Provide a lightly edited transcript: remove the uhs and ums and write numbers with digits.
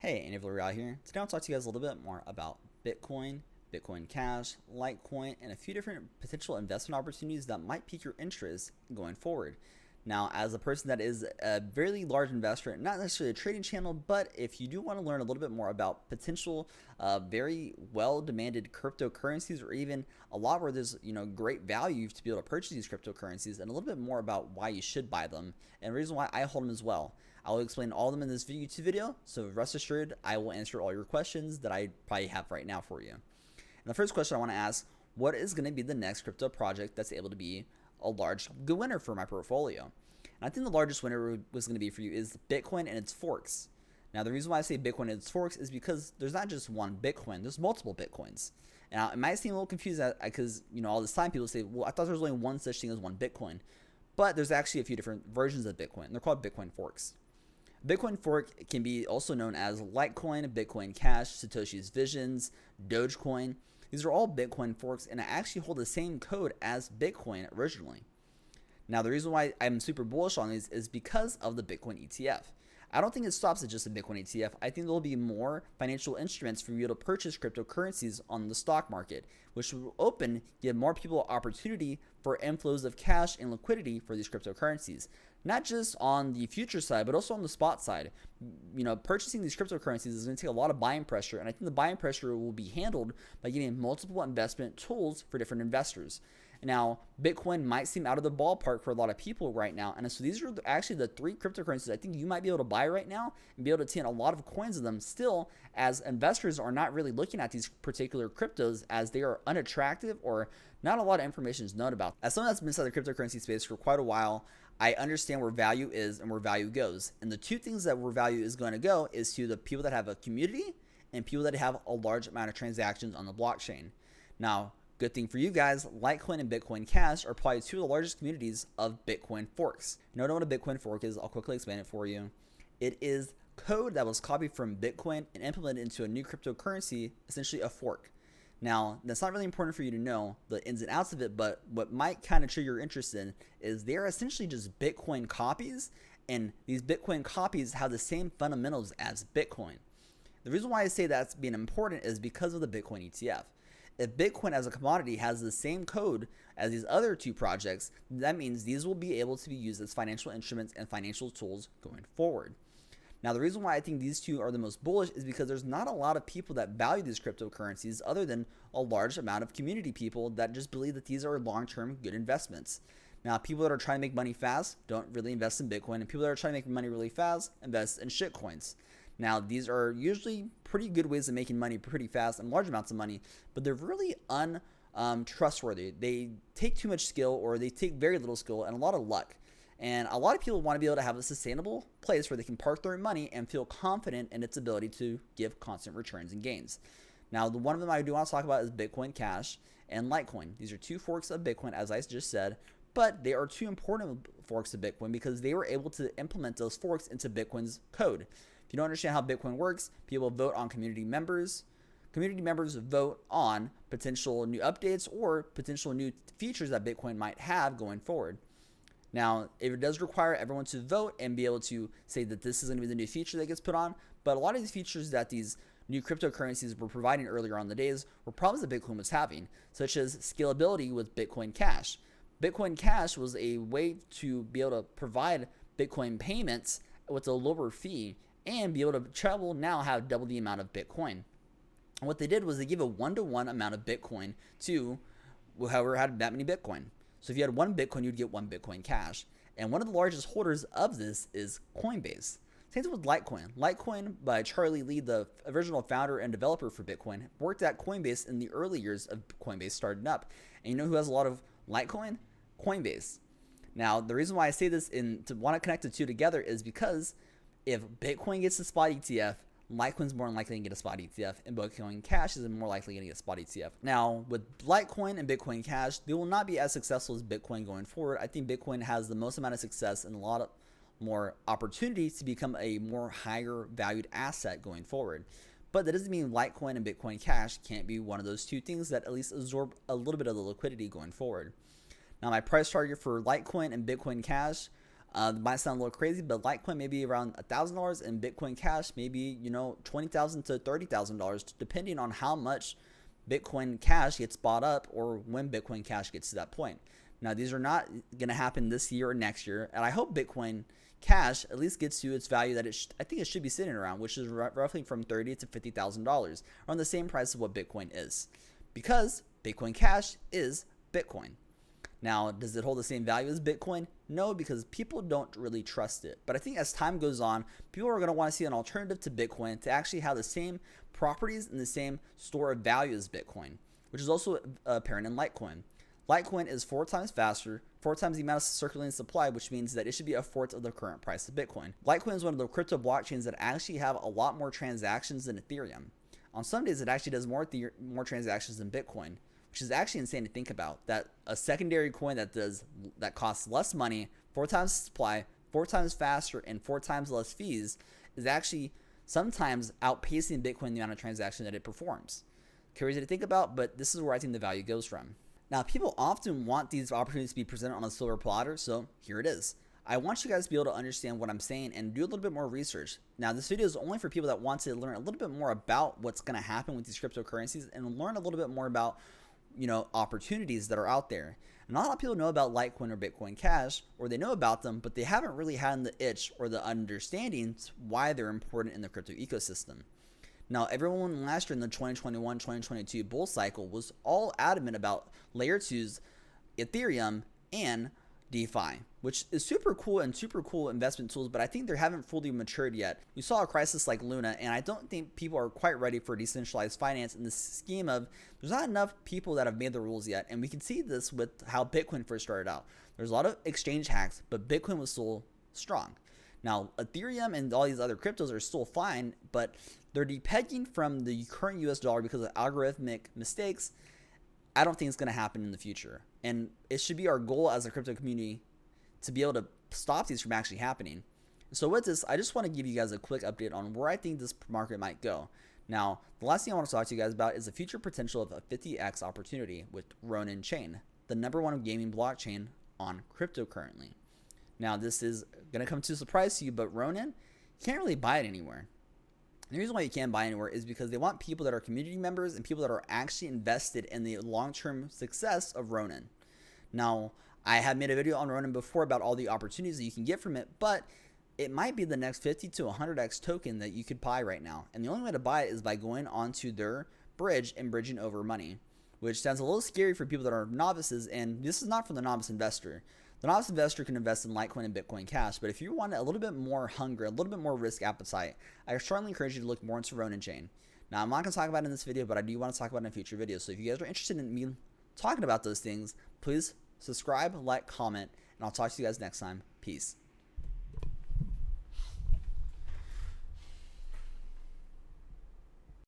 Hey, Andy Villarreal here. Today I'll talk to you guys a little bit more about Bitcoin, Bitcoin Cash, Litecoin, and a few different potential investment opportunities that might pique your interest going forward. Now, as a person that is a very large investor, not necessarily a trading channel, but if you do want to learn a little bit more about potential very well-demanded cryptocurrencies, or even a lot where there's great value to be able to purchase these cryptocurrencies, and a little bit more about why you should buy them and the reason why I hold them as well. I will explain all of them in this YouTube video, so rest assured I will answer all your questions that I probably have right now for you. And the first question I want to ask, what is going to be the next crypto project that's able to be a large good winner for my portfolio? And I think the largest winner was going to be for you is Bitcoin and its forks. Now, the reason why I say Bitcoin and its forks is because there's not just one Bitcoin, there's multiple Bitcoins. Now, it might seem a little confusing because, all this time people say, well, I thought there was only one such thing as one Bitcoin. But there's actually a few different versions of Bitcoin, and they're called Bitcoin forks. Bitcoin fork can be also known as Litecoin, Bitcoin Cash, Satoshi's Visions, Dogecoin. These are all Bitcoin forks and actually hold the same code as Bitcoin originally. Now, the reason why I'm super bullish on these is because of the Bitcoin ETF. I don't think it stops at just a Bitcoin ETF. I think there'll be more financial instruments for you to purchase cryptocurrencies on the stock market, which will give more people opportunity for inflows of cash and liquidity for these cryptocurrencies. Not just on the future side, but also on the spot side. Purchasing these cryptocurrencies is going to take a lot of buying pressure, and I think the buying pressure will be handled by getting multiple investment tools for different investors. Now, Bitcoin might seem out of the ballpark for a lot of people right now, and so these are actually the three cryptocurrencies I think you might be able to buy right now and be able to obtain a lot of coins of them still, as investors are not really looking at these particular cryptos as they are unattractive or not a lot of information is known about. As someone that's been inside the cryptocurrency space for quite a while, I understand where value is and where value goes. And the two things that where value is going to go is to the people that have a community and people that have a large amount of transactions on the blockchain. Now, good thing for you guys, Litecoin and Bitcoin Cash are probably two of the largest communities of Bitcoin forks. If you don't know what a Bitcoin fork is, I'll quickly explain it for you. It is code that was copied from Bitcoin and implemented into a new cryptocurrency, essentially a fork. Now, that's not really important for you to know the ins and outs of it, but what might kind of trigger your interest in is they're essentially just Bitcoin copies, and these Bitcoin copies have the same fundamentals as Bitcoin. The reason why I say that's being important is because of the Bitcoin ETF. If Bitcoin as a commodity has the same code as these other two projects, that means these will be able to be used as financial instruments and financial tools going forward. Now, the reason why I think these two are the most bullish is because there's not a lot of people that value these cryptocurrencies other than a large amount of community people that just believe that these are long-term good investments. Now, people that are trying to make money fast don't really invest in Bitcoin, and people that are trying to make money really fast invest in shitcoins. Now, these are usually pretty good ways of making money pretty fast and large amounts of money, but they're really untrustworthy. They take too much skill, or they take very little skill and a lot of luck. And a lot of people want to be able to have a sustainable place where they can park their money and feel confident in its ability to give constant returns and gains. Now, the one of them I do want to talk about is Bitcoin Cash and Litecoin. These are two forks of Bitcoin, as I just said, but they are two important forks of Bitcoin because they were able to implement those forks into Bitcoin's code. If you don't understand how Bitcoin works, people vote on community members. Community members vote on potential new updates or potential new features that Bitcoin might have going forward. Now, it does require everyone to vote and be able to say that this is going to be the new feature that gets put on, but a lot of these features that these new cryptocurrencies were providing earlier on the days were problems that Bitcoin was having, such as scalability with Bitcoin Cash. Bitcoin Cash was a way to be able to provide Bitcoin payments with a lower fee and be able to have double the amount of Bitcoin. And what they did was they gave a 1-to-1 amount of Bitcoin to whoever had that many Bitcoin. So if you had one Bitcoin, you'd get one Bitcoin Cash. And one of the largest holders of this is Coinbase. Same thing with Litecoin. Litecoin by Charlie Lee, the original founder and developer for Bitcoin, worked at Coinbase in the early years of Coinbase starting up. And you know who has a lot of Litecoin? Coinbase. Now, the reason why I say this to want to connect the two together is because if Bitcoin gets a spot ETF, Litecoin's more likely to get a spot ETF, and Bitcoin Cash is more likely going to get a spot ETF. Now, with Litecoin and Bitcoin Cash, they will not be as successful as Bitcoin going forward. I think Bitcoin has the most amount of success and a lot of more opportunities to become a more higher valued asset going forward. But that doesn't mean Litecoin and Bitcoin Cash can't be one of those two things that at least absorb a little bit of the liquidity going forward. Now, my price target for Litecoin and Bitcoin Cash Might sound a little crazy, but Litecoin may be around $1,000 and Bitcoin Cash maybe, you know, $20,000 to $30,000, depending on how much Bitcoin Cash gets bought up or when Bitcoin Cash gets to that point. Now, these are not going to happen this year or next year, and I hope Bitcoin Cash at least gets to its value that I think it should be sitting around, which is roughly from $30,000 to $50,000, around the same price of what Bitcoin is, because Bitcoin Cash is Bitcoin. Now, does it hold the same value as Bitcoin? No, because people don't really trust it. But I think as time goes on, people are going to want to see an alternative to Bitcoin to actually have the same properties and the same store of value as Bitcoin, which is also apparent in Litecoin. Litecoin is 4 times faster, 4 times the amount of circulating supply, which means that it should be a fourth of the current price of Bitcoin. Litecoin is one of the crypto blockchains that actually have a lot more transactions than Ethereum. On some days, it actually does more transactions than Bitcoin, which is actually insane to think about. That a secondary coin that costs less money, 4 times supply, 4 times faster, and 4 times less fees is actually sometimes outpacing Bitcoin the amount of transaction that it performs. Crazy to think about, but this is where I think the value goes from. Now, people often want these opportunities to be presented on a silver platter, so here it is. I want you guys to be able to understand what I'm saying and do a little bit more research. Now, this video is only for people that want to learn a little bit more about what's going to happen with these cryptocurrencies and learn a little bit more about, you know, opportunities that are out there. And not a lot of people know about Litecoin or Bitcoin Cash, or they know about them, but they haven't really had the itch or the understanding why they're important in the crypto ecosystem. Now, everyone last year in the 2021-2022 bull cycle was all adamant about layer 2's Ethereum and DeFi, which is super cool and super cool investment tools, but I think they haven't fully matured yet. You saw a crisis like Luna, and I don't think people are quite ready for decentralized finance in the scheme of there's not enough people that have made the rules yet, and we can see this with how Bitcoin first started out. There's a lot of exchange hacks, but Bitcoin was still strong. Now, Ethereum and all these other cryptos are still fine, but they're depegging from the current US dollar because of algorithmic mistakes. I don't think it's going to happen in the future. And it should be our goal as a crypto community to be able to stop these from actually happening. So with this, I just want to give you guys a quick update on where I think this market might go. Now, the last thing I want to talk to you guys about is the future potential of a 50x opportunity with Ronin Chain, the #1 gaming blockchain on crypto currently. Now, this is going to come to a surprise to you, but Ronin, you can't really buy it anywhere. And the reason why you can't buy anywhere is because they want people that are community members and people that are actually invested in the long-term success of Ronin. Now, I have made a video on Ronin before about all the opportunities that you can get from it, but it might be the next 50 to 100x token that you could buy right now. And the only way to buy it is by going onto their bridge and bridging over money, which sounds a little scary for people that are novices, and this is not for the novice investor. The novice investor can invest in Litecoin and Bitcoin Cash, but if you want a little bit more hunger, a little bit more risk appetite, I strongly encourage you to look more into Ronin Chain. Now, I'm not going to talk about it in this video, but I do want to talk about it in a future video. So if you guys are interested in me talking about those things, please subscribe, like, comment, and I'll talk to you guys next time. Peace.